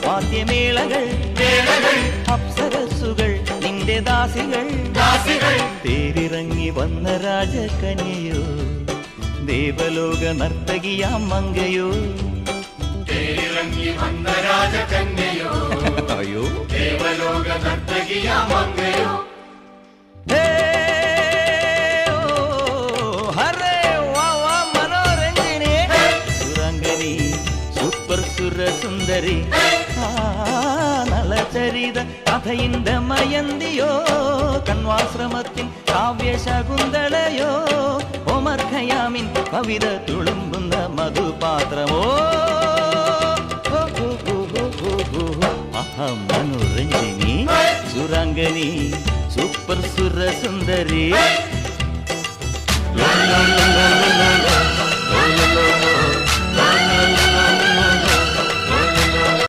വാദ്യമേളകൾ അപ്സരസുകൾ നിന്റെ ദാസികൾ തേരിറങ്ങി വന്ന രാജകന്യയോ ദേവലോക നർത്തകിയാം മങ്കയോ തേരിറങ്ങി വന്ന രാജകന്യയോ അയ്യോ ദേവലോക നർത്തകിയാം മങ്കയോ സുന്ദരി നളചരിത കഥയിന്റെ മയന്തിയോ കണ്വാശ്രമത്തിൻ കാവ്യശകുന്തളയോ ഒമർ ഖയാമിൻ കവിത തുളുമ്പുന്ന മധുപാത്രമോ മനോരഞ്ജിനി സുരാംഗനി സൂപ്പർ സുരസുന്ദരി